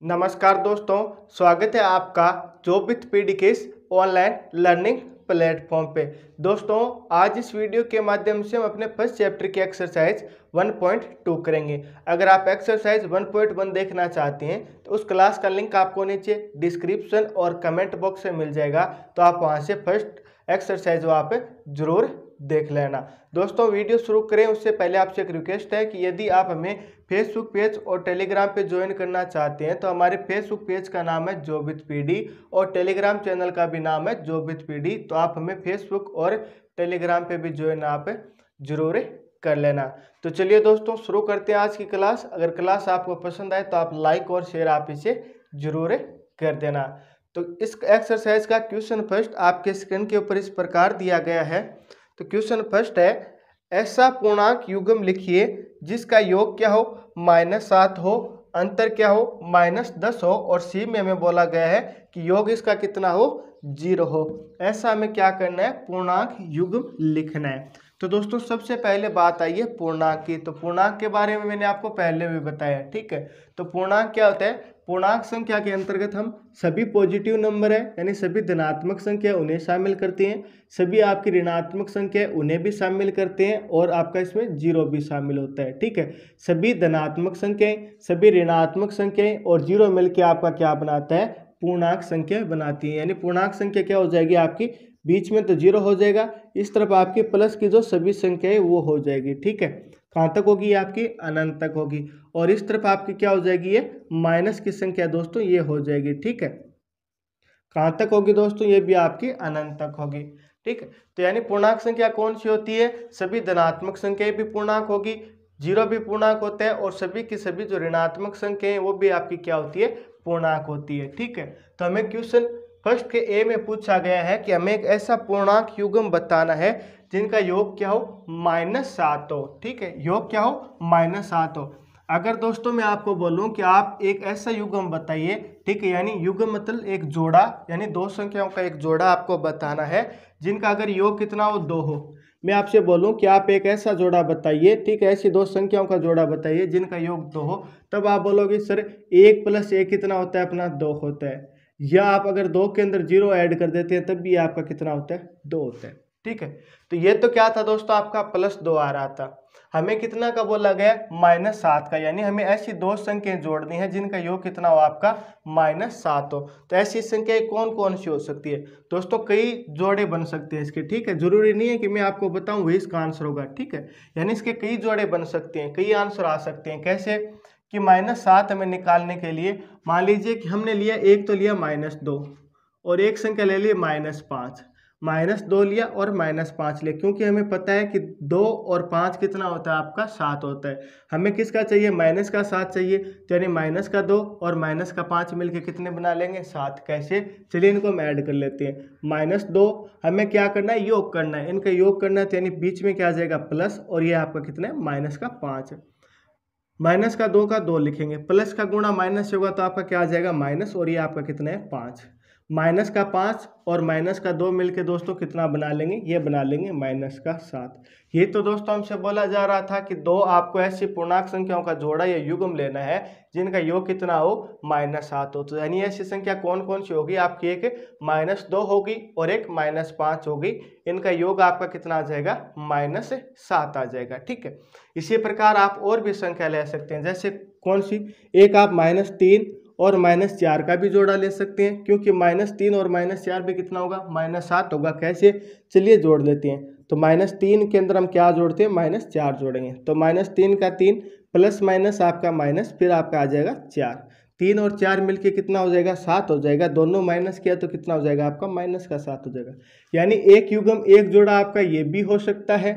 नमस्कार दोस्तों, स्वागत है आपका जॉब विथ पीडी के इस ऑनलाइन लर्निंग प्लेटफॉर्म पे। दोस्तों, आज इस वीडियो के माध्यम से हम अपने फर्स्ट चैप्टर की एक्सरसाइज 1.2 करेंगे। अगर आप एक्सरसाइज 1.1 देखना चाहते हैं तो उस क्लास का लिंक आपको नीचे डिस्क्रिप्शन और कमेंट बॉक्स में मिल जाएगा, तो आप वहां से फर्स्ट एक्सरसाइज वहाँ पे जरूर देख लेना। दोस्तों, वीडियो शुरू करें उससे पहले आपसे एक रिक्वेस्ट है कि यदि आप हमें फेसबुक पेज और टेलीग्राम पे ज्वाइन करना चाहते हैं तो हमारे फेसबुक पेज का नाम है जॉब विथ पीडी और टेलीग्राम चैनल का भी नाम है जॉब विथ पीडी। तो आप हमें फेसबुक और टेलीग्राम पे भी ज्वाइन आप जरूर कर लेना। तो चलिए दोस्तों, शुरू करते हैं आज की क्लास। अगर क्लास आपको पसंद आए तो आप लाइक और शेयर आप इसे जरूर कर देना। तो इस एक्सरसाइज का क्वेश्चन फर्स्ट आपके स्क्रीन के ऊपर इस प्रकार दिया गया है। तो क्वेश्चन फर्स्ट है, ऐसा पूर्णांक युग्म लिखिए जिसका योग क्या हो -7 हो, अंतर क्या हो -10 हो और सी में हमें बोला गया है कि योग इसका कितना हो 0 हो। ऐसा हमें क्या करना है, पूर्णांक युग्म लिखना है। तो दोस्तों, सबसे पहले बात आई है पूर्णांक की। तो पूर्णांक के बारे में मैंने आपको पहले भी बताया, ठीक है। तो पूर्णांक क्या होता है, पूर्णांक संख्या के अंतर्गत हम सभी पॉजिटिव नंबर है यानी सभी धनात्मक संख्या उन्हें शामिल करते हैं, सभी आपकी ऋणात्मक संख्या उन्हें भी शामिल करते हैं और आपका इसमें जीरो भी शामिल होता है, ठीक है। सभी धनात्मक संख्याएं, सभी ऋणात्मक संख्याएं और जीरो मिलकर आपका क्या बनाता है, पूर्णांक संख्या बनाती है। यानी पूर्णांक संख्या क्या हो जाएगी आपकी, बीच में तो जीरो हो जाएगा, इस तरफ आपकी प्लस की जो सभी संख्याएं वो हो जाएगी, ठीक है। कहाँ तक होगी, आपकी अनंत तक होगी। और इस तरफ आपकी क्या हो जाएगी, ये माइनस की संख्या दोस्तों ये हो जाएगी, ठीक है। कहाँ तक होगी दोस्तों, ये भी आपकी अनंत तक होगी, ठीक है। तो यानी पूर्णांक संख्या कौन सी होती है, सभी धनात्मक संख्याएं भी पूर्णांक होगी, जीरो भी पूर्णांक होता है और सभी की सभी जो ऋणात्मक संख्याएं हैं वो भी आपकी क्या होती है, पूर्णांक होती है, ठीक है। तो हमें क्वेश्चन फर्स्ट के ए में पूछा गया है कि हमें एक ऐसा पूर्णांक युग्म बताना है जिनका योग क्या हो -7 हो, ठीक है। योग क्या हो -7 हो। अगर दोस्तों मैं आपको बोलूं कि आप एक ऐसा युग्म बताइए, ठीक है, यानी युग्म मतलब एक जोड़ा, यानी दो संख्याओं का एक जोड़ा आपको बताना है जिनका अगर योग कितना हो 2 हो। मैं आपसे बोलूं कि आप एक ऐसा जोड़ा बताइए, ठीक है, ऐसी दो संख्याओं का जोड़ा बताइए जिनका योग 2 हो, तब आप बोलोगे सर 1 + 1 कितना होता है, अपना 2 होता है। या आप अगर 2 के अंदर 0 ऐड कर देते हैं तब भी आपका कितना होता है, 2 होता है, ठीक है। तो ये तो क्या था दोस्तों, आपका +2 आ रहा था। हमें कितना का बोला गया, -7 का, यानी हमें ऐसी दो संख्याएं जोड़नी है जिनका योग कितना हो आपका -7 हो। तो ऐसी संख्याएं कौन कौन सी हो सकती है दोस्तों, कई जोड़े बन सकते हैं इसके, ठीक है। जरूरी नहीं है कि मैं आपको बताऊं वही इसका आंसर होगा, ठीक है। यानी इसके कई जोड़े बन सकते हैं, कई आंसर आ सकते हैं। कैसे कि -7 हमें निकालने के लिए मान लीजिए कि हमने लिया, एक तो लिया -2 और एक संख्या ले ली -5, -2 लिया और -5 लिया, क्योंकि हमें पता है कि 2 और 5 कितना होता है, आपका 7 होता है। हमें किसका चाहिए, माइनस का 7 चाहिए, तो यानी -2 और -5 मिलके कितने बना लेंगे, 7। कैसे, चलिए इनको हम ऐड कर लेते हैं। -2 हमें क्या करना है, योग करना है, इनका योग करना है, तो यानी बीच में क्या आ जाएगा प्लस, और ये आपका कितना है -5। -2 का 2 लिखेंगे, प्लस का गुणा माइनस से होगा तो आपका क्या आ जाएगा माइनस, और ये आपका कितना है 5। -5 और -2 मिलके दोस्तों कितना बना लेंगे, ये बना लेंगे -7। ये तो दोस्तों हमसे बोला जा रहा था कि दो आपको ऐसी पूर्णांक संख्याओं का जोड़ा या युग्म लेना है जिनका योग कितना हो -7 हो। तो यानी ऐसी संख्या कौन कौन सी होगी आपकी, एक -2 होगी और एक -5 होगी, इनका योग आपका कितना आ जाएगा -7 आ जाएगा, ठीक है। इसी प्रकार आप और भी संख्या ले सकते हैं, जैसे कौन सी, एक आप -3 और -4 का भी जोड़ा ले सकते हैं, क्योंकि -3 और -4 भी कितना होगा, -7 होगा। कैसे, चलिए जोड़ लेते हैं। तो -3 के अंदर हम क्या जोड़ते हैं, -4 जोड़ेंगे, तो -3 का 3 प्लस माइनस आपका माइनस, फिर आपका आ जाएगा 4। 3 और 4 मिलके कितना हो जाएगा, 7 हो जाएगा। दोनों माइनस किया तो कितना हो जाएगा आपका, -7 हो जाएगा। यानी एक युग्म, एक जोड़ा आपका ये भी हो सकता है,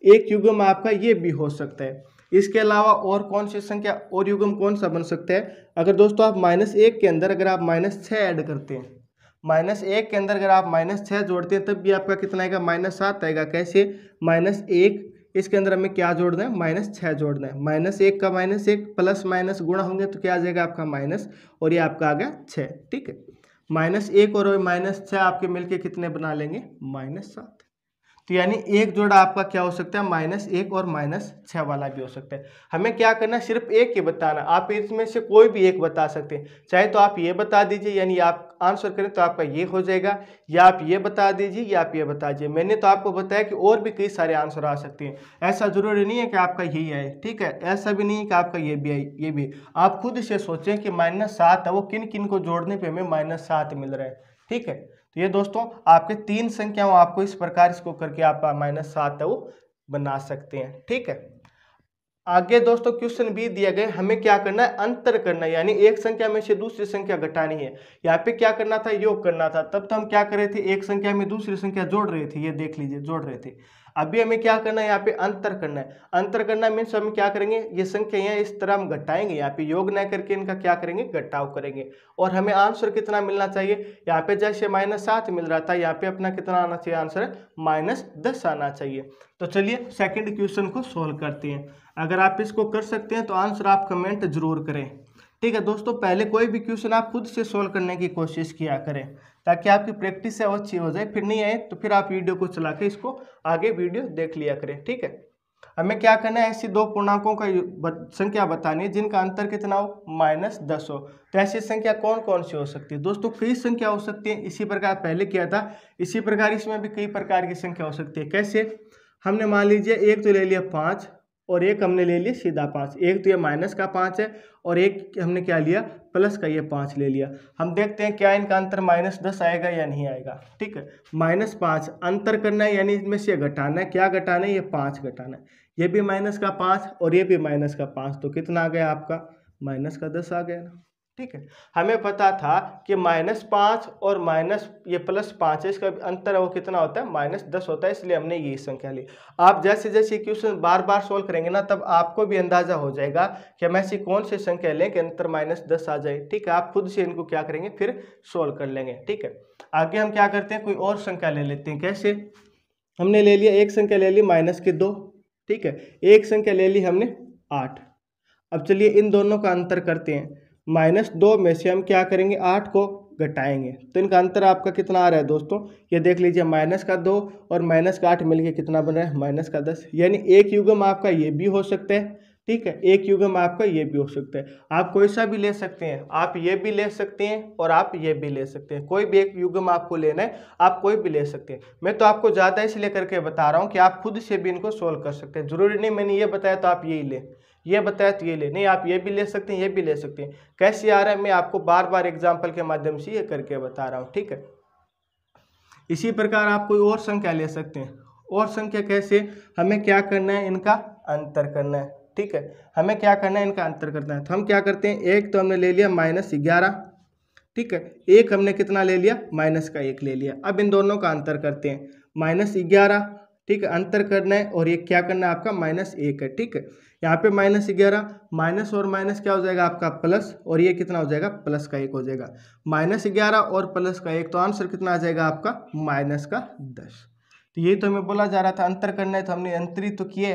एक युग्म आपका ये भी हो सकता है। इसके अलावा और कौन सी संख्या और युग्म कौन सा बन सकता है, अगर दोस्तों आप -1 के अंदर अगर आप -6 ऐड करते हैं, -1 के अंदर अगर आप -6 जोड़ते हैं तब भी आपका कितना आएगा, -7 आएगा। कैसे, -1 इसके अंदर हमें क्या जोड़ना है, -6 जोड़ना है। -1 का -1 प्लस माइनस गुणा होंगे तो क्या आ जाएगा आपका माइनस, और ये आपका आ गया 6, ठीक है। -1 और -6 आपके मिलके कितने बना लेंगे, -7। तो यानी एक जोड़ा आपका क्या हो सकता है, -1 और -6 वाला भी हो सकता है। हमें क्या करना है, सिर्फ एक ही बताना। आप इसमें से कोई भी एक बता सकते हैं, चाहे तो आप ये बता दीजिए, यानी आप आंसर करें तो आपका ये हो जाएगा, या आप ये बता दीजिए या आप ये बता दीजिए। मैंने तो आपको बताया कि और भी कई सारे आंसर आ सकते हैं, ऐसा जरूरी नहीं है कि आपका यही आए, ठीक है। ऐसा भी नहीं है कि आपका ये भी आए, ये भी। आप खुद से सोचें कि -7 है, वो किन किन को जोड़ने पे हमें -7 मिल रहा है, ठीक है। तो ये दोस्तों आपके 3 संख्याओं, आपको इस प्रकार इसको करके आप -7 है वो बना सकते हैं, ठीक है। आगे दोस्तों क्वेश्चन बी दिया गया, हमें क्या करना है, अंतर करना है, यानी एक संख्या में से दूसरी संख्या घटानी है। यहाँ पे क्या करना था, योग करना था। तब तो हम क्या कर रहे थे, एक संख्या में दूसरी संख्या जोड़ रहे थे, ये देख लीजिए जोड़ रहे थे। अभी हमें क्या करना है, यहाँ पे अंतर करना है। अंतर करना मीन्स हम क्या करेंगे, ये संख्या इस तरह हम घटाएंगे, यहाँ पे योग न करके इनका क्या करेंगे, घटाव करेंगे। और हमें आंसर कितना मिलना चाहिए, यहाँ पे जैसे -7 मिल रहा था, यहाँ पे अपना कितना आना चाहिए आंसर, -10 आना चाहिए। तो चलिए सेकंड क्वेश्चन को सोल्व करते हैं। अगर आप इसको कर सकते हैं तो आंसर आप कमेंट जरूर करें, ठीक है दोस्तों। पहले कोई भी क्वेश्चन आप खुद से सोल्व करने की कोशिश किया करें, ताकि आपकी प्रैक्टिस है वो अच्छी हो जाए। फिर नहीं आए तो फिर आप वीडियो को चला के इसको आगे वीडियो देख लिया करें, ठीक है। हमें क्या करना है, ऐसी दो पूर्णांकों का संख्या बतानी है जिनका अंतर कितना हो, -10 हो। तो ऐसी संख्या कौन कौन सी हो सकती है दोस्तों, कई संख्या हो सकती है। इसी प्रकार पहले किया था, इसी प्रकार इसमें भी कई प्रकार की संख्या हो सकती है। कैसे, हमने मान लीजिए एक तो ले लिया 5 और एक हमने ले लिया सीधा 5। एक तो ये -5 है और एक हमने क्या लिया, प्लस का ये 5 ले लिया। हम देखते हैं क्या इनका अंतर -10 आएगा या नहीं आएगा, ठीक है। -5 अंतर करना है, यानी इसमें से घटाना है। क्या घटाना है, ये 5 घटाना है। ये भी -5 और ये भी -5, तो कितना आ गया आपका, -10 आ गया ना, ठीक है। हमें पता था कि -5 और ये +5 है, इसका अंतर है वो कितना होता है, -10 होता है, इसलिए हमने ये संख्या ली। आप जैसे जैसे क्वेश्चन बार बार सोल्व करेंगे ना, तब आपको भी अंदाजा हो जाएगा कि हम ऐसी कौन सी संख्या लें कि अंतर -10 आ जाए, ठीक है। आप खुद से इनको क्या करेंगे, फिर सोल्व कर लेंगे, ठीक है। आगे हम क्या करते हैं, कोई और संख्या ले लेते हैं। कैसे, हमने ले लिया एक संख्या ले ली -2, ठीक है। एक संख्या ले ली हमने 8। अब चलिए इन दोनों का अंतर करते हैं। -2 में से हम क्या करेंगे, 8 को घटाएंगे, तो इनका अंतर आपका कितना आ रहा है दोस्तों, ये देख लीजिए, -2 और -8 मिलके कितना बन रहा है, -10। यानी एक युग्म आपका ये भी हो सकता है, ठीक है। एक युग्म आपका ये भी हो सकता है। आप कोई सा भी ले सकते हैं, आप ये भी ले सकते हैं और आप ये भी ले सकते हैं। कोई भी एक युग्म आपको लेना है, आप कोई भी ले सकते हैं। मैं तो आपको ज़्यादा इसलिए करके बता रहा हूँ कि आप खुद से भी इनको सोल्व कर सकते हैं। जरूरी नहीं मैंने ये बताया तो आप यही लें, ये बताया तो ये ले, नहीं आप ये भी ले सकते हैं, ये भी ले सकते हैं। कैसे आ रहा है, मैं आपको बार बार एग्जाम्पल के माध्यम से ये करके बता रहा हूँ, ठीक है। इसी प्रकार आप कोई और संख्या ले सकते हैं। और संख्या कैसे, हमें क्या करना है, इनका अंतर करना है, ठीक है। हमें क्या करना है, इनका अंतर करना है। तो हम क्या करते हैं, एक तो हमने ले लिया -11, ठीक है। एक हमने कितना ले लिया, -1 ले लिया। अब इन दोनों का अंतर करते हैं, -11, ठीक है, अंतर करना है। और ये क्या करना है आपका, -1 है, ठीक है। यहाँ पे -11 माइनस और माइनस क्या हो जाएगा आपका प्लस, और ये कितना हो जाएगा, +1 हो जाएगा। -11 और +1, तो आंसर कितना आ जाएगा आपका, -10। तो यही तो हमें बोला जा रहा था, अंतर करना है, तो हमने अंतरित तो किए।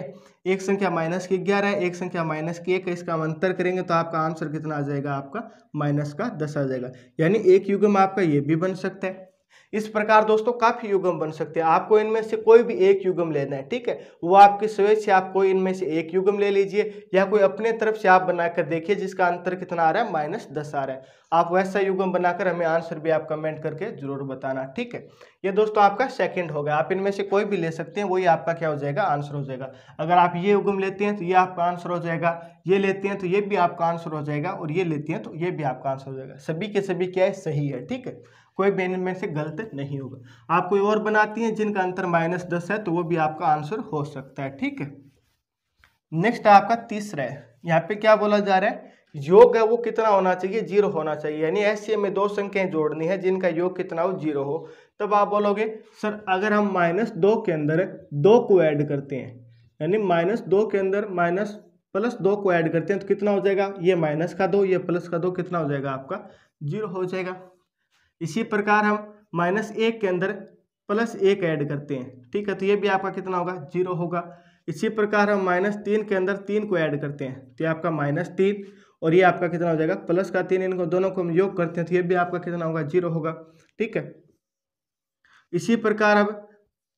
एक संख्या -11 है, एक संख्या -1 है, इसका हम अंतर करेंगे तो आपका आंसर कितना आ जाएगा, आपका -10 आ जाएगा। यानी एक युग्म आपका ये भी बन सकता है। इस प्रकार दोस्तों काफी युग्म बन सकते हैं। आपको इनमें से कोई भी एक युग्म लेना है, ठीक है। वो आपकी सोच से आप कोई इनमें से एक युग्म ले लीजिए, या कोई अपने तरफ से आप बनाकर देखिए जिसका अंतर कितना आ रहा है, -10 आ रहा है। आप वैसा युग्म बनाकर हमें आंसर भी आप कमेंट करके जरूर बताना, ठीक है। ये दोस्तों आपका सेकंड हो गया। आप इनमें से कोई भी ले सकते हैं, वही आपका क्या हो जाएगा, आंसर हो जाएगा। अगर आप ये युग्म लेते हैं तो ये आपका आंसर हो जाएगा, ये लेते हैं तो ये भी आपका आंसर हो जाएगा, और ये लेते हैं तो ये भी आपका आंसर हो जाएगा। सभी के सभी क्या है, सही है, ठीक है। कोई भी इनमें से गलत नहीं होगा। आप कोई और बनाती हैं जिनका अंतर -10 है, तो वो भी आपका आंसर हो सकता है, ठीक है। नेक्स्ट आपका तीसरा है। यहाँ पे क्या बोला जा रहा है, योग है वो कितना होना चाहिए, 0 होना चाहिए। यानी ऐसी हमें दो संख्याएं जोड़नी है जिनका योग कितना हो, 0 हो। तब आप बोलोगे सर अगर हम -2 के अंदर 2 को ऐड करते हैं, यानी -2 के अंदर +2 को ऐड करते हैं, तो कितना हो जाएगा, ये -2 ये +2 कितना हो जाएगा आपका, 0 हो जाएगा। इसी प्रकार हम -1 के अंदर +1 ऐड करते हैं, ठीक है, तो ये भी आपका कितना होगा, 0 होगा। इसी प्रकार हम -3 के अंदर 3 को ऐड करते हैं, तो ये आपका -3, और ये आपका कितना हो जाएगा, +3। इनको दोनों को हम योग करते हैं तो ये भी आपका कितना होगा, 0 होगा, ठीक है। इसी प्रकार अब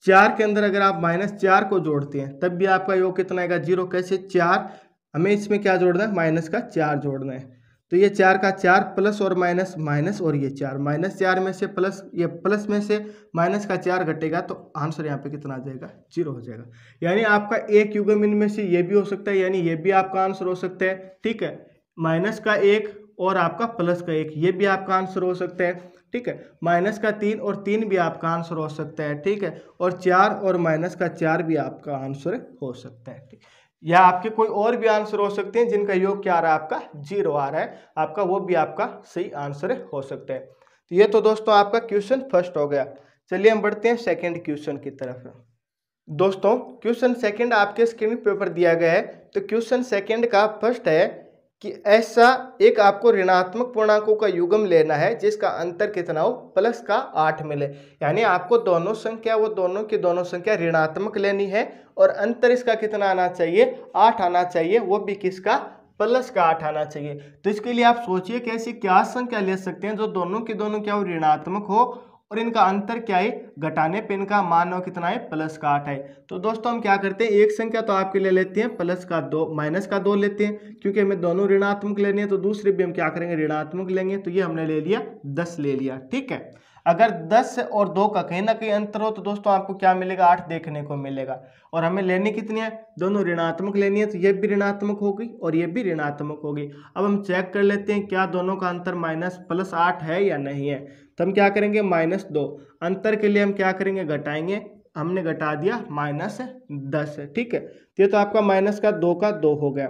4 के अंदर अगर आप -4 को जोड़ते हैं तब भी आपका योग कितना आएगा 0। कैसे 4, हमें इसमें क्या जोड़ना है माइनस का 4 जोड़ना है। तो ये 4 का 4 प्लस और माइनस माइनस और ये 4 -4 में से प्लस, ये प्लस में से माइनस का 4 घटेगा तो आंसर यहाँ पे कितना आ जाएगा 0 हो जाएगा। यानी आपका एक युग्म इनमें से ये भी हो सकता है, यानी ये भी आपका आंसर हो सकता है। ठीक है, माइनस का 1 और आपका प्लस का 1 ये भी आपका आंसर हो सकता है। ठीक है, माइनस का 3 और 3 भी आपका आंसर हो सकता है। ठीक है, और 4 और माइनस का 4 भी आपका आंसर हो सकता है। ठीक, या आपके कोई और भी आंसर हो सकते हैं जिनका योग क्या आ रहा है आपका 0 आ रहा है आपका, वो भी आपका सही आंसर हो सकता है। तो ये तो दोस्तों आपका क्वेश्चन फर्स्ट हो गया। चलिए हम बढ़ते हैं सेकंड क्वेश्चन की तरफ। दोस्तों क्वेश्चन सेकंड आपके स्क्रीन पेपर दिया गया है। तो क्वेश्चन सेकंड का फर्स्ट है कि ऐसा एक आपको ऋणात्मक पूर्णांकों का युग्म लेना है जिसका अंतर कितना हो प्लस का 8 मिले। यानी आपको दोनों संख्या, वो दोनों की दोनों संख्या ऋणात्मक लेनी है और अंतर इसका कितना आना चाहिए 8 आना चाहिए, वो भी किसका प्लस का 8 आना चाहिए। तो इसके लिए आप सोचिए कि ऐसी क्या संख्या ले सकते हैं जो दोनों की दोनों क्या हो ऋणात्मक हो और इनका अंतर क्या है घटाने पे इनका मान हो कितना है प्लस का 8 है। तो दोस्तों हम क्या करते हैं, एक संख्या तो आपके ले लेते हैं प्लस का 2, माइनस का 2 लेते हैं क्योंकि हमें दोनों ऋणात्मक लेनी है। तो दूसरी भी हम क्या करेंगे ऋणात्मक लेंगे। तो ये हमने ले लिया 10 ले लिया। ठीक है, अगर 10 और 2 का कहीं ना कहीं अंतर हो तो दोस्तों आपको क्या मिलेगा 8 देखने को मिलेगा। और हमें लेनी कितनी है दोनों ऋणात्मक लेनी है। तो ये भी ऋणात्मक होगी और ये भी ऋणात्मक होगी। अब हम चेक कर लेते हैं क्या दोनों का अंतर माइनस प्लस 8 है या नहीं है। तो हम क्या करेंगे -2, अंतर के लिए हम क्या करेंगे घटाएंगे, हमने घटा दिया -10। ठीक है, ये तो आपका माइनस का 2 का 2 हो गया।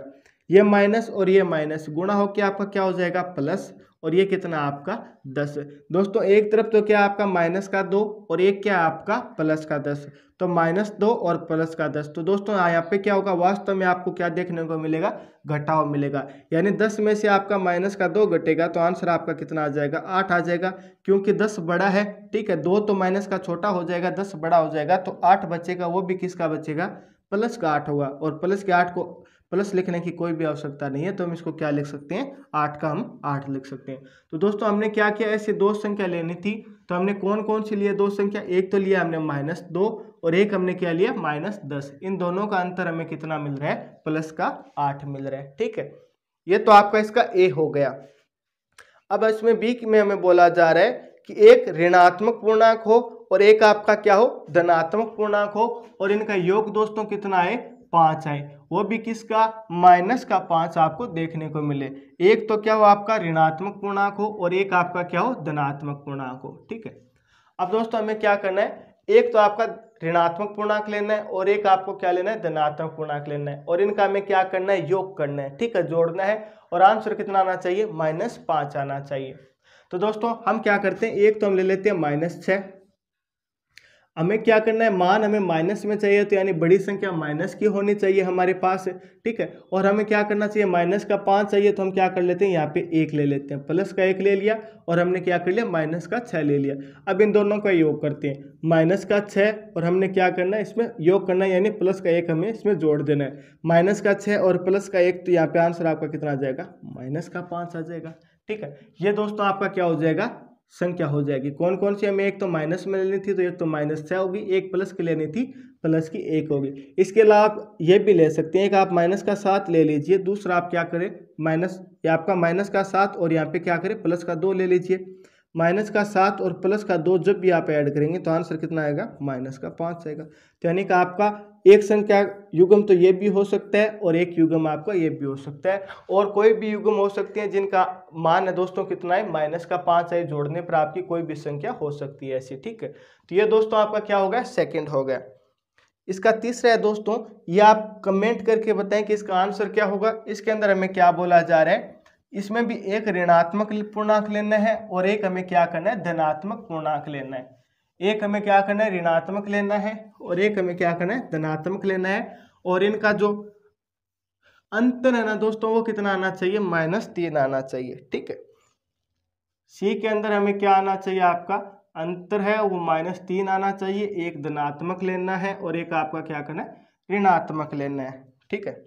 ये माइनस और ये माइनस गुणा होकर आपका क्या हो जाएगा प्लस, और ये कितना आपका 10। दोस्तों एक तरफ तो क्या आपका माइनस का 2 और एक क्या आपका प्लस का 10, तो -2 और प्लस का 10। तो दोस्तों यहाँ पे क्या होगा वास्तव में आपको क्या देखने को मिलेगा घटाव मिलेगा। यानी 10 में से आपका माइनस का 2 घटेगा तो आंसर आपका कितना आ जाएगा 8 आ जाएगा, क्योंकि 10 बड़ा है। ठीक है, 2 तो माइनस का छोटा हो जाएगा, 10 बड़ा हो जाएगा तो 8 बचेगा, वो भी किसका बचेगा प्लस का 8 होगा। और प्लस के 8 को प्लस लिखने की कोई भी आवश्यकता नहीं है, तो हम इसको क्या लिख सकते हैं 8 का हम 8 लिख सकते हैं। तो दोस्तों हमने क्या किया, ऐसे दो संख्या लेनी थी। तो हमने कौन कौन सी लिए दो संख्या, एक तो लिया हमने -2 और एक हमने क्या लिया -10। इन दोनों का अंतर हमें कितना मिल रहा है प्लस का 8 मिल रहा है। ठीक है, ये तो आपका इसका ए हो गया। अब इसमें बी में हमें बोला जा रहा है कि एक ऋणात्मक पूर्णांक हो और एक आपका क्या हो धनात्मक पूर्णांक हो और इनका योग दोस्तों कितना है 5 है, वो भी किसका -5 आपको देखने को मिले। एक तो क्या हो आपका ऋणात्मक पूर्णांक हो और एक आपका क्या हो धनात्मक पूर्णांक हो। ठीक है, अब दोस्तों हमें क्या करना है, एक तो आपका ऋणात्मक पूर्णांक लेना है और एक आपको क्या लेना है धनात्मक पूर्णांक लेना है, और इनका हमें क्या करना है योग करना है। ठीक है, जोड़ना है और आंसर कितना आना चाहिए -5 आना चाहिए। तो दोस्तों हम क्या करते हैं, एक तो हम ले लेते हैं -6। हमें क्या करना है, मान हमें माइनस में चाहिए तो यानी बड़ी संख्या माइनस की होनी चाहिए हमारे पास। ठीक है, और हमें क्या करना चाहिए -5 चाहिए तो हम क्या कर लेते हैं यहाँ पे 1 ले लेते हैं, प्लस का 1 ले लिया और हमने क्या कर लिया -6 ले लिया। अब इन दोनों का योग करते हैं, -6 और हमने क्या करना है इसमें योग करना है, यानी प्लस का 1 हमें इसमें जोड़ देना है। -6 और प्लस का 1 तो यहाँ पे आंसर आपका कितना आ जाएगा -5 आ जाएगा। ठीक है, ये दोस्तों आपका क्या हो जाएगा संख्या हो जाएगी। कौन कौन सी, हमें एक तो माइनस में लेनी थी तो एक तो -6 होगी, एक प्लस की लेनी थी प्लस की 1 होगी। इसके अलावा आप ये भी ले सकते हैं, एक आप -7 ले लीजिए, दूसरा आप क्या करें या आपका -7 और यहाँ पे क्या करें प्लस का 2 ले लीजिए। -7 और प्लस का 2 जब भी आप ऐड करेंगे तो आंसर कितना आएगा -5 आएगा। तो यानी कि आपका एक संख्या युग्म तो ये भी हो सकता है और एक युग्म आपका ये भी हो सकता है, और कोई भी युग्म हो सकते हैं जिनका मान है दोस्तों कितना है -5 है, जोड़ने पर आपकी कोई भी संख्या हो सकती है ऐसी। ठीक है, तो ये दोस्तों आपका क्या हो गया सेकंड हो गया। इसका तीसरा है दोस्तों, ये आप कमेंट करके बताएं कि इसका आंसर क्या होगा। इसके अंदर हमें क्या बोला जा रहा है, इसमें भी एक ऋणात्मक पूर्णांक लेना है और एक हमें क्या करना है धनात्मक पूर्णांक लेना है। एक हमें क्या करना है ऋणात्मक लेना है और एक हमें क्या करना है धनात्मक लेना है, और इनका जो अंतर है ना दोस्तों वो कितना आना चाहिए -3 आना चाहिए। ठीक है, सी के अंदर हमें क्या आना चाहिए, आपका अंतर है वो -3 आना चाहिए। एक धनात्मक लेना है और एक आपका क्या करना है ऋणात्मक लेना है। ठीक है,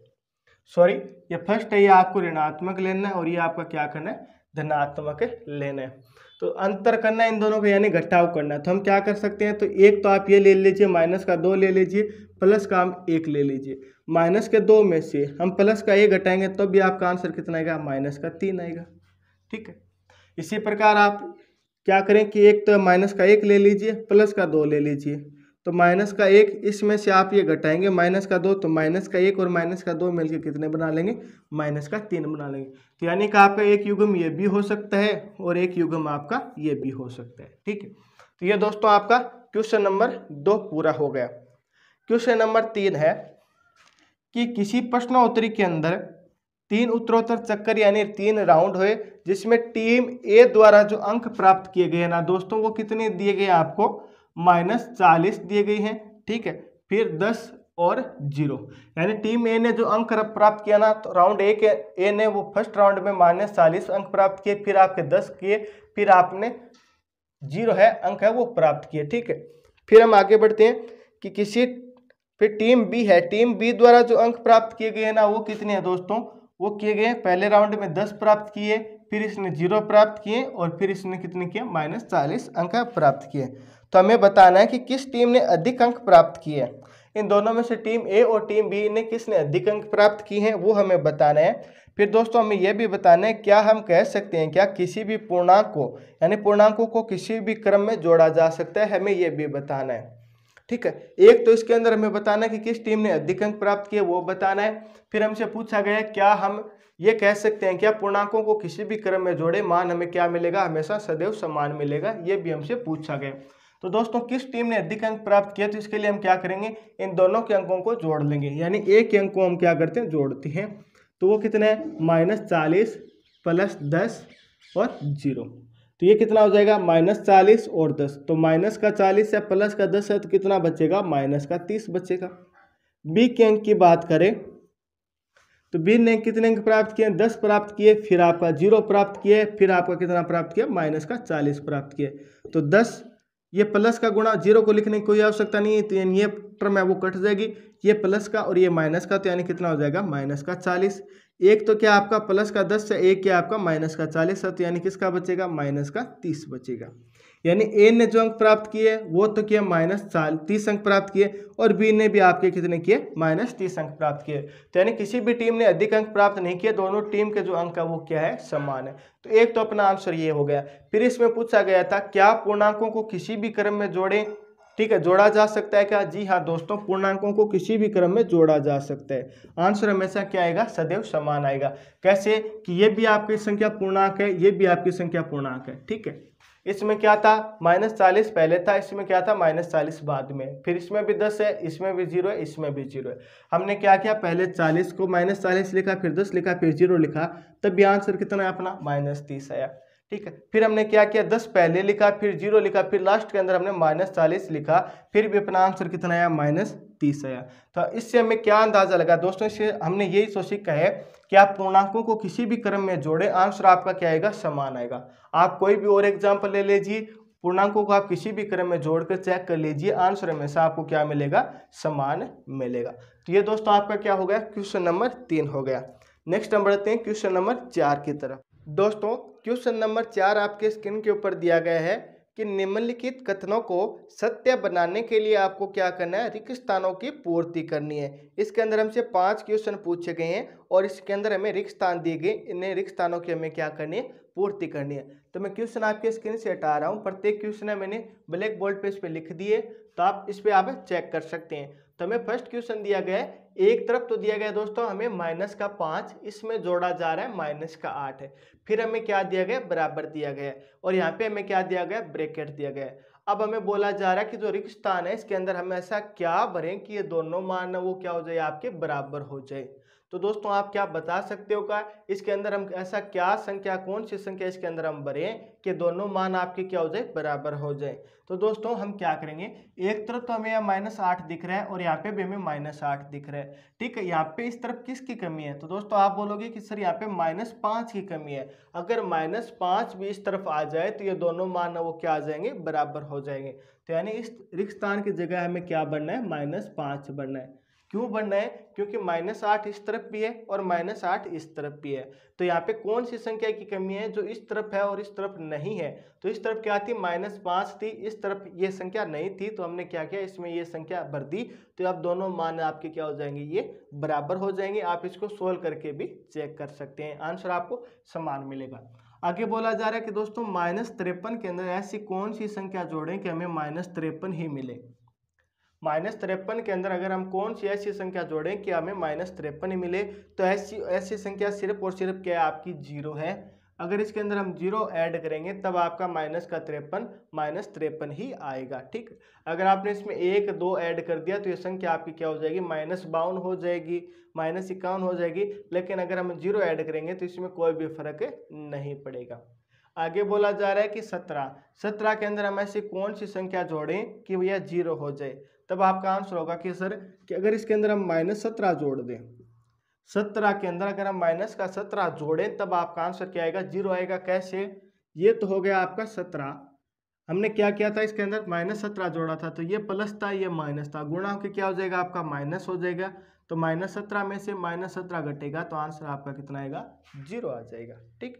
सॉरी ये फर्स्ट है, ये आपको ऋणात्मक लेना है और ये आपका क्या करना है धनात्मक लेना है। तो अंतर करना है इन दोनों का, यानी घटाव करना है। तो हम क्या कर सकते हैं, तो एक तो आप ये ले लीजिए, माइनस का 2 ले लीजिए, प्लस का हम 1 ले लीजिए। माइनस के 2 में से हम प्लस का 1 घटाएंगे तो भी आपका आंसर कितना आएगा, माइनस का 3 आएगा। ठीक है, इसी प्रकार आप क्या करें कि एक तो माइनस का 1 ले लीजिए, प्लस का 2 ले लीजिए। तो माइनस का 1 इसमें से आप ये घटाएंगे, माइनस का 2, तो माइनस का 1 और माइनस का 2 मिलकर कितने बना लेंगे, माइनस का 3 बना लेंगे। तो यानी कि आपका एक युग्म ये भी हो सकता है और एक युग्म आपका ये भी हो सकता है। ठीक है, तो ये दोस्तों आपका क्वेश्चन नंबर 2 पूरा हो गया। क्वेश्चन नंबर 3 है कि किसी प्रश्नोत्तरी के अंदर 3 उत्तरोत्तर चक्कर यानी 3 राउंड हुए, जिसमें टीम ए द्वारा जो अंक प्राप्त किए गए हैं ना दोस्तों, वो कितने दिए गए आपको, -40 दिए गए हैं। ठीक है, फिर 10 और 0, यानी टीम ए ने जो अंक प्राप्त किया ना, तो राउंड ए ने वो फर्स्ट राउंड में -40 अंक प्राप्त किए, फिर आपके 10 किए, फिर आपने 0 है अंक है वो प्राप्त किए। ठीक है, फिर हम आगे बढ़ते हैं कि फिर टीम बी है, टीम बी द्वारा जो अंक प्राप्त किए गए हैं ना, वो कितने हैं दोस्तों, वो किए गए पहले राउंड में 10 प्राप्त किए, फिर इसने 0 प्राप्त किए और फिर इसने कितने किए, -40 अंक प्राप्त किए। तो हमें बताना है कि किस टीम ने अधिक अंक प्राप्त किए। इन दोनों में से टीम ए और टीम बी ने किसने अधिक अंक प्राप्त किए हैं वो हमें बताना है। फिर दोस्तों हमें यह भी बताना है, क्या हम कह सकते हैं क्या किसी भी पूर्णांक को यानी पूर्णांकों को किसी भी क्रम में जोड़ा जा सकता है, हमें यह भी बताना है। ठीक है, एक तो इसके अंदर हमें बताना है कि किस टीम ने अधिक अंक प्राप्त किए वो बताना है। फिर हमसे पूछा गया क्या हम ये कह सकते हैं क्या पूर्णांकों को किसी भी क्रम में जोड़े मान हमें क्या मिलेगा, हमेशा सदैव समान मिलेगा, ये भी हमसे पूछा गया। तो दोस्तों किस टीम ने अधिक अंक प्राप्त किया, तो इसके लिए हम क्या करेंगे, इन दोनों के अंकों को जोड़ लेंगे, यानी एक के अंक को हम क्या करते हैं, जोड़ते हैं। तो वो कितने हैं, -40 + 10 और 0, तो ये कितना हो जाएगा, -40 और 10। तो माइनस का 40 है प्लस का 10 है, तो कितना बचेगा, -30 बचेगा। बी के अंक की बात करें तो बी ने कितने अंक प्राप्त किए, 10 प्राप्त किए, फिर आपका 0 प्राप्त किए, फिर आपका कितना प्राप्त किया, -40 प्राप्त किए। तो 10 ये प्लस का गुणा 0 को लिखने की कोई आवश्यकता नहीं है, तो यानी ये टर्म है वो कट जाएगी, ये प्लस का और ये माइनस का, तो यानी कितना हो जाएगा, -40। एक तो क्या आपका प्लस का 10 है, एक क्या आपका -40 है, तो यानी किसका बचेगा, -30 बचेगा। यानी ए ने जो अंक प्राप्त किए वो तो किया -30 अंक प्राप्त किए, और बी ने भी आपके कितने किए, -30 अंक प्राप्त किए। तो यानी किसी भी टीम ने अधिक अंक प्राप्त नहीं किए, दोनों टीम के जो अंक है वो क्या है, समान है। तो एक तो अपना आंसर ये हो गया। फिर इसमें पूछा गया था क्या पूर्णांकों को किसी भी क्रम में जोड़ें। ठीक है, जोड़ा जा सकता है क्या, जी हाँ दोस्तों, पूर्णांकों को किसी भी क्रम में जोड़ा जा सकता है। आंसर हमेशा क्या आएगा, सदैव समान आएगा। कैसे कि ये भी आपकी संख्या पूर्णांक है, ये भी आपकी संख्या पूर्णांक है। ठीक है, इसमें क्या था, -40 पहले था, इसमें क्या था, -40 बाद में, फिर इसमें भी 10 है, इसमें भी 0 है, इसमें भी 0 है। हमने क्या किया, पहले 40 को -40 लिखा, फिर 10 लिखा, फिर 0 लिखा, तब भी आंसर कितना है अपना, -30 आया। ठीक है, फिर हमने क्या किया, 10 पहले लिखा, फिर 0 लिखा, फिर लास्ट के अंदर हमने -40 लिखा, फिर भी अपना आंसर कितना आया, -30 आया। तो इससे हमें क्या अंदाजा लगा दोस्तों, इससे हमने यही सोच सीखा है कि आप पूर्णांकों को किसी भी क्रम में जोड़े, आंसर आपका क्या आएगा, समान आएगा। आप कोई भी और एग्जाम्पल ले लीजिए, पूर्णांकों को आप किसी भी क्रम में जोड़कर चेक कर लीजिए, आंसर हमेशा आपको क्या मिलेगा, समान मिलेगा। तो ये दोस्तों आपका क्या हो गया, क्वेश्चन नंबर 3 हो गया। नेक्स्ट हम बढ़ते हैं क्वेश्चन नंबर 4 की तरफ। दोस्तों क्वेश्चन नंबर 4 आपके स्क्रीन के ऊपर दिया गया है कि निम्नलिखित कथनों को सत्य बनाने के लिए आपको क्या करना है, रिक्त स्थानों की पूर्ति करनी है। इसके अंदर हमसे 5 क्वेश्चन पूछे गए हैं और इसके अंदर हमें रिक्त स्थान दिए गए, इन्हें रिक्त स्थानों की हमें क्या करनी है, पूर्ति करनी है। तो मैं क्वेश्चन आपके स्क्रीन से हटा रहा हूँ, प्रत्येक क्वेश्चन है मैंने ब्लैक बोर्ड पे इस पर लिख दिए, तो आप इस पर आप चेक कर सकते हैं। तो हमें फर्स्ट क्वेश्चन दिया गया है, एक तरफ तो दिया गया है दोस्तों हमें -5, इसमें जोड़ा जा रहा है -8 है। फिर हमें क्या दिया गया, बराबर दिया गया है, और यहाँ पे हमें क्या दिया गया, ब्रैकेट दिया गया है। अब हमें बोला जा रहा है कि जो रिक्त स्थान है इसके अंदर हमें ऐसा क्या भरें कि ये दोनों मान वो क्या हो जाए, आपके बराबर हो जाए। तो दोस्तों आप क्या बता सकते हो का, इसके अंदर हम ऐसा क्या संख्या, कौन सी संख्या इसके अंदर हम भरें कि दोनों मान आपके क्या हो जाए, बराबर हो जाए। तो दोस्तों हम क्या करेंगे, एक तरफ तो हमें यहाँ -8 दिख रहा है और यहाँ पे भी हमें -8 दिख रहा है। ठीक है, यहाँ पे इस तरफ किसकी कमी है, तो दोस्तों आप बोलोगे कि सर यहाँ पे -5 की कमी है। अगर -5 भी इस तरफ आ जाए तो ये दोनों मान वो क्या आ जाएंगे, बराबर हो जाएंगे। तो यानी इस रिक्त स्थान की जगह हमें क्या बनना है, -5 बनना है। क्यों बढ़ना है? क्योंकि -8 इस तरफ भी है और -8 इस तरफ भी है। तो यहाँ पे कौन सी संख्या की कमी है जो इस तरफ है और इस तरफ नहीं है? तो इस तरफ क्या थी? -5 थी, इस तरफ ये संख्या नहीं थी, तो हमने क्या किया, इसमें ये संख्या भर दी। तो अब दोनों मान आपके क्या हो जाएंगे? ये बराबर हो जाएंगे। आप इसको सोल्व करके भी चेक कर सकते हैं, आंसर आपको समान मिलेगा। आगे बोला जा रहा है कि दोस्तों -53 के अंदर ऐसी कौन सी संख्या जोड़ें कि हमें -53 ही मिले। -53 के अंदर अगर हम कौन सी ऐसी संख्या जोड़ें कि हमें -53 ही मिले, तो ऐसी संख्या सिर्फ और सिर्फ क्या है? आपकी 0 है। अगर इसके अंदर हम 0 ऐड करेंगे तब आपका -53 ही आएगा। ठीक, अगर आपने इसमें 1 2 ऐड कर दिया तो ये संख्या आपकी क्या हो जाएगी? -52 हो जाएगी, -51 हो जाएगी। लेकिन अगर हम 0 ऐड करेंगे तो इसमें कोई भी फर्क नहीं पड़ेगा। आगे बोला जा रहा है कि 17 के अंदर हम ऐसी कौन सी संख्या जोड़ें कि भैया 0 हो जाए। तब आपका आंसर होगा कि सर कि अगर इसके अंदर हम -17 जोड़ दें, 17 के अंदर अगर हम -17 जोड़ें तब आपका आंसर क्या आएगा? 0 आएगा। कैसे? ये तो हो गया आपका 17। हमने क्या किया था? इसके अंदर -17 जोड़ा था, तो ये प्लस था, ये माइनस था, गुणा होकर क्या हो जाएगा? आपका माइनस हो जाएगा। तो -17 में से -17 घटेगा तो आंसर आपका कितना आएगा? 0 आ जाएगा। ठीक,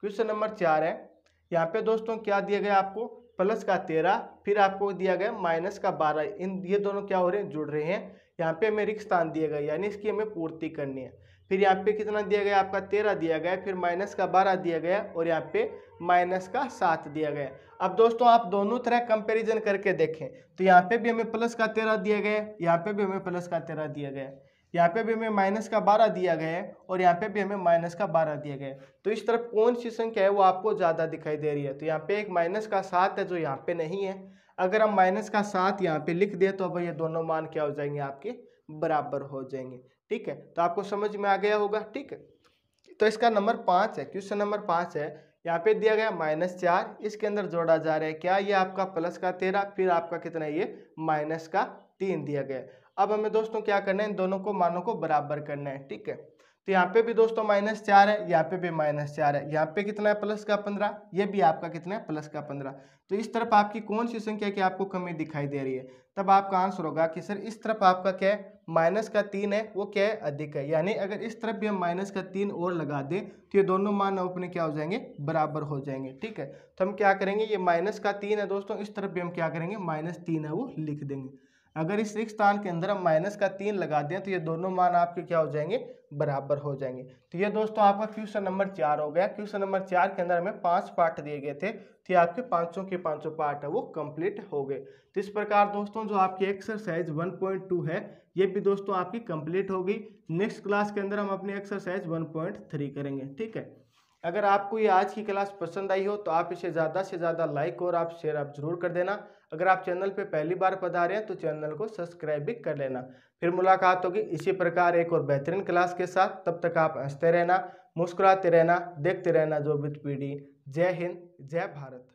क्वेश्चन नंबर 4 है। यहाँ पे दोस्तों क्या दिया गया आपको? प्लस का 13, फिर आपको दिया गया माइनस का 12। इन ये दोनों क्या हो रहे हैं? जुड़ रहे हैं। यहाँ पे हमें रिक्त स्थान दिया गया, यानी इसकी हमें पूर्ति करनी है। फिर यहाँ पे कितना दिया गया? आपका 13 दिया गया, फिर माइनस का 12 दिया गया और यहाँ पे माइनस का 7 दिया गया। अब दोस्तों आप दोनों तरह कंपेरिजन करके देखें, तो यहाँ पे भी हमें प्लस का 13 दिया गया, यहाँ पे भी हमें प्लस का 13 दिया गया, यहाँ पे भी हमें माइनस का 12 दिया गया है और यहाँ पे भी हमें माइनस का 12 दिया गया है। तो इस तरफ कौन सी संख्या है वो आपको ज़्यादा दिखाई दे रही है? तो यहाँ पे एक माइनस का 7 है जो यहाँ पे नहीं है। अगर हम माइनस का 7 यहाँ पे लिख दें तो अब ये दोनों मान क्या हो जाएंगे? आपके बराबर हो जाएंगे। ठीक है, तो आपको समझ में आ गया होगा। ठीक है, तो इसका नंबर 5 है, क्वेश्चन नंबर 5 है। यहाँ पे दिया गया -4, इसके अंदर जोड़ा जा रहा है क्या? ये आपका प्लस का 13, फिर आपका कितना है? ये माइनस का 3 दिया गया। अब हमें दोस्तों क्या करना है? इन दोनों को मानों को बराबर करना है। ठीक है, तो यहाँ पे भी दोस्तों -4 है, यहाँ पे भी -4 है, यहाँ पे कितना है? प्लस का 15, ये भी आपका कितना है? प्लस का 15। तो इस तरफ आपकी कौन सी संख्या की आपको कमी दिखाई दे रही है? तब आपका आंसर होगा कि सर इस तरफ आपका क्या है? माइनस का 3 है, वो क्या है? अधिक है। यानी अगर इस तरफ भी हम माइनस का 3 और लगा दें तो ये दोनों मान अपने क्या हो जाएंगे? बराबर हो जाएंगे। ठीक है, तो हम क्या करेंगे? ये माइनस का 3 है दोस्तों, इस तरफ भी हम क्या करेंगे? -3 है वो लिख देंगे। अगर इस रिक्त स्थान के अंदर हम माइनस का 3 लगा दें तो ये दोनों मान आपके क्या हो जाएंगे? बराबर हो जाएंगे। तो ये दोस्तों आपका क्वेश्चन नंबर 4 हो गया। क्वेश्चन नंबर 4 के अंदर हमें 5 पार्ट दिए गए थे, तो ये आपके 500 के 500 पार्ट है वो कंप्लीट हो गए। तो इस प्रकार दोस्तों जो आपकी एक्सरसाइज 1.2 है ये भी दोस्तों आपकी कंप्लीट होगी। नेक्स्ट क्लास के अंदर हम अपनी एक्सरसाइज 1.3 करेंगे। ठीक है, अगर आपको ये आज की क्लास पसंद आई हो तो आप इसे ज़्यादा से ज़्यादा लाइक और आप शेयर आप जरूर कर देना। अगर आप चैनल पे पहली बार पधारे हैं तो चैनल को सब्सक्राइब भी कर लेना। फिर मुलाकात होगी इसी प्रकार एक और बेहतरीन क्लास के साथ। तब तक आप हंसते रहना, मुस्कुराते रहना, देखते रहना जोबित पीडी। जय हिंद, जय भारत।